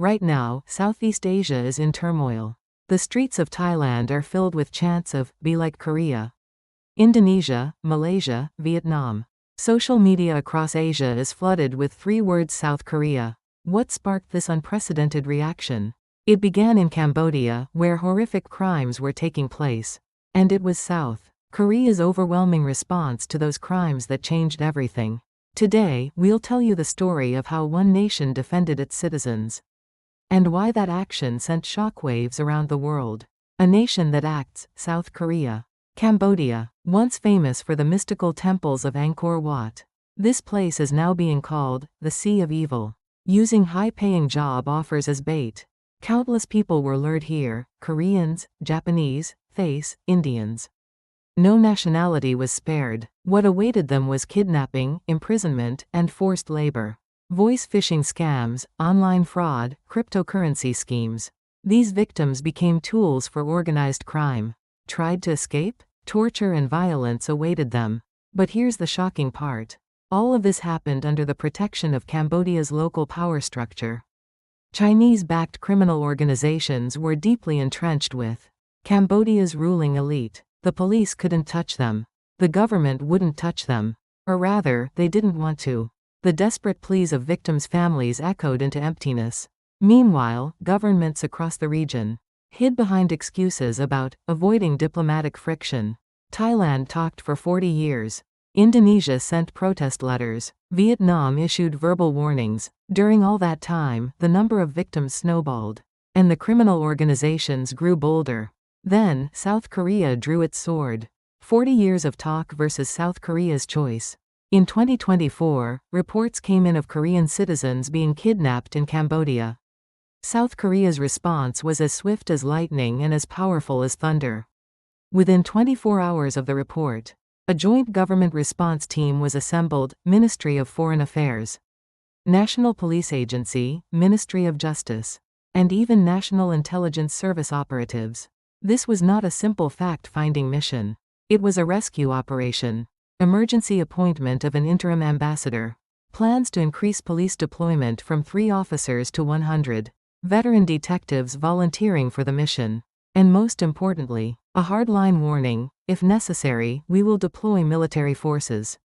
Right now, Southeast Asia is in turmoil. The streets of Thailand are filled with chants of, "Be like Korea." Indonesia, Malaysia, Vietnam. Social media across Asia is flooded with three words: South Korea. What sparked this unprecedented reaction? It began in Cambodia, where horrific crimes were taking place. And it was South Korea's overwhelming response to those crimes that changed everything. Today, we'll tell you the story of how one nation defended its citizens. And why that action sent shockwaves around the world. A nation that acts, South Korea. Cambodia, once famous for the mystical temples of Angkor Wat. This place is now being called the Sea of Evil. Using high-paying job offers as bait, countless people were lured here: Koreans, Japanese, Thais, Indians. No nationality was spared. What awaited them was kidnapping, imprisonment, and forced labor. Voice phishing scams, online fraud, cryptocurrency schemes. These victims became tools for organized crime. Tried to escape? Torture and violence awaited them. But here's the shocking part. All of this happened under the protection of Cambodia's local power structure. Chinese-backed criminal organizations were deeply entrenched with Cambodia's ruling elite. The police couldn't touch them. The government wouldn't touch them. Or rather, they didn't want to. The desperate pleas of victims' families echoed into emptiness. Meanwhile, governments across the region hid behind excuses about avoiding diplomatic friction. Thailand talked for 40 years. Indonesia sent protest letters. Vietnam issued verbal warnings. During all that time, the number of victims snowballed. And the criminal organizations grew bolder. Then, South Korea drew its sword. 40 years of talk versus South Korea's choice. In 2024, reports came in of Korean citizens being kidnapped in Cambodia. South Korea's response was as swift as lightning and as powerful as thunder. Within 24 hours of the report, a joint government response team was assembled: Ministry of Foreign Affairs, National Police Agency, Ministry of Justice, and even National Intelligence Service operatives. This was not a simple fact-finding mission. It was a rescue operation. Emergency appointment of an interim ambassador. Plans to increase police deployment from 3 officers to 100. Veteran detectives volunteering for the mission. And most importantly, a hardline warning: if necessary, we will deploy military forces.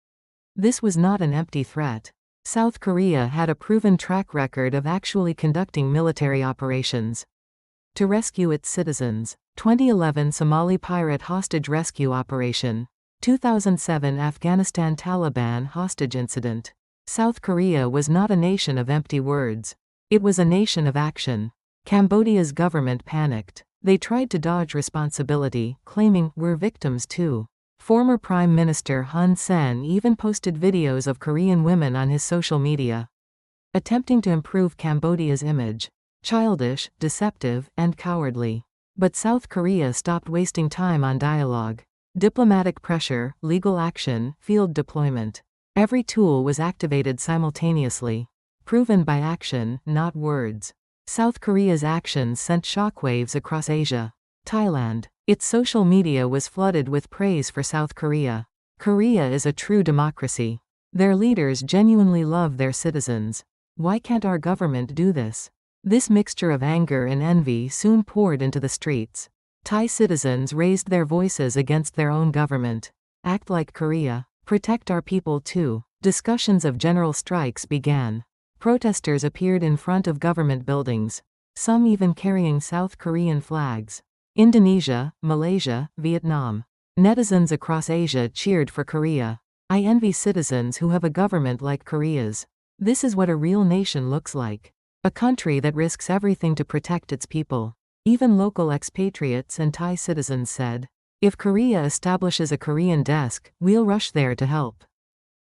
This was not an empty threat. South Korea had a proven track record of actually conducting military operations to rescue its citizens. 2011 Somali pirate hostage rescue operation. 2007 Afghanistan Taliban hostage incident. South Korea was not a nation of empty words. It was a nation of action. Cambodia's government panicked. They tried to dodge responsibility, claiming, "We're victims too." Former Prime Minister Hun Sen even posted videos of Korean women on his social media, attempting to improve Cambodia's image. Childish, deceptive, and cowardly. But South Korea stopped wasting time on dialogue. Diplomatic pressure, legal action, field deployment. Every tool was activated simultaneously. Proven by action, not words. South Korea's actions sent shockwaves across Asia. Thailand. Its social media was flooded with praise for South Korea. Korea is a true democracy. Their leaders genuinely love their citizens. Why can't our government do this? This mixture of anger and envy soon poured into the streets. Thai citizens raised their voices against their own government. Act like Korea. Protect our people too. Discussions of general strikes began. Protesters appeared in front of government buildings, some even carrying South Korean flags. Indonesia, Malaysia, Vietnam. Netizens across Asia cheered for Korea. I envy citizens who have a government like Korea's. This is what a real nation looks like. A country that risks everything to protect its people. Even local expatriates and Thai citizens said, "If Korea establishes a Korean desk, we'll rush there to help."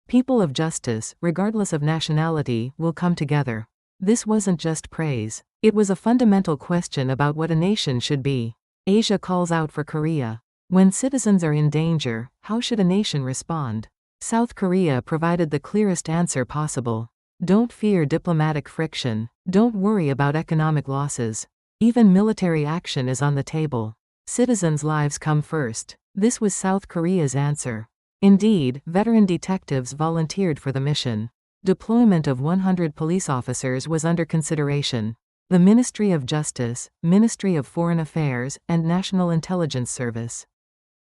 People of justice, regardless of nationality, will come together. This wasn't just praise. It was a fundamental question about what a nation should be. Asia calls out for Korea. When citizens are in danger, how should a nation respond? South Korea provided the clearest answer possible. Don't fear diplomatic friction. Don't worry about economic losses. Even military action is on the table. Citizens' lives come first. This was South Korea's answer. Indeed, veteran detectives volunteered for the mission. Deployment of 100 police officers was under consideration. The Ministry of Justice, Ministry of Foreign Affairs, and National Intelligence Service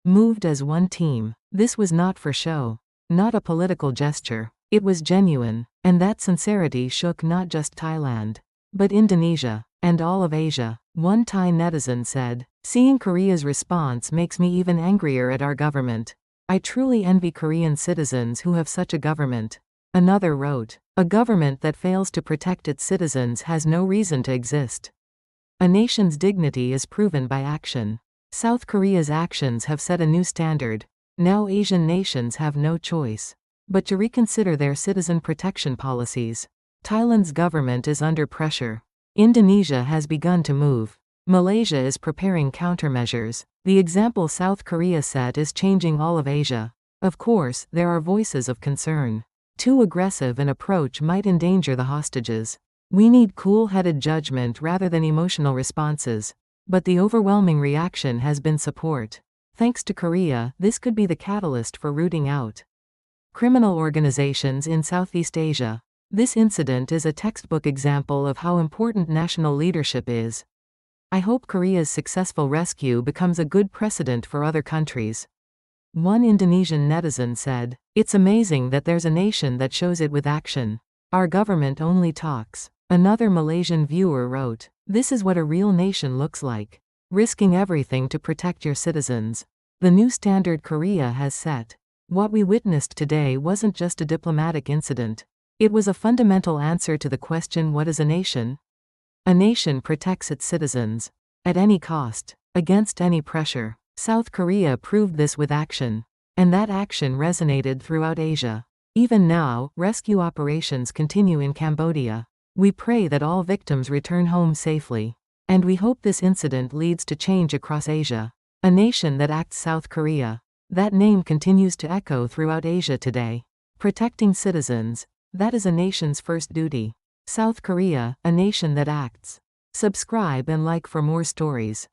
moved as one team. This was not for show, not a political gesture. It was genuine, and that sincerity shook not just Thailand, but Indonesia, and all of Asia. One Thai netizen said, "Seeing Korea's response makes me even angrier at our government. I truly envy Korean citizens who have such a government." Another wrote, "A government that fails to protect its citizens has no reason to exist." A nation's dignity is proven by action. South Korea's actions have set a new standard. Now Asian nations have no choice but to reconsider their citizen protection policies. Thailand's government is under pressure. Indonesia has begun to move. Malaysia is preparing countermeasures. The example South Korea set is changing all of Asia. Of course, there are voices of concern. Too aggressive an approach might endanger the hostages. We need cool-headed judgment rather than emotional responses. But the overwhelming reaction has been support. Thanks to Korea, this could be the catalyst for rooting out criminal organizations in Southeast Asia. This incident is a textbook example of how important national leadership is. I hope Korea's successful rescue becomes a good precedent for other countries. One Indonesian netizen said, "It's amazing that there's a nation that shows it with action. Our government only talks." Another Malaysian viewer wrote, "This is what a real nation looks like. Risking everything to protect your citizens." The new standard Korea has set. What we witnessed today wasn't just a diplomatic incident. It was a fundamental answer to the question, what is a nation? A nation protects its citizens. At any cost. Against any pressure. South Korea proved this with action. And that action resonated throughout Asia. Even now, rescue operations continue in Cambodia. We pray that all victims return home safely. And we hope this incident leads to change across Asia. A nation that acts. South Korea. That name continues to echo throughout Asia today. Protecting citizens. That is a nation's first duty. South Korea, a nation that acts. Subscribe and like for more stories.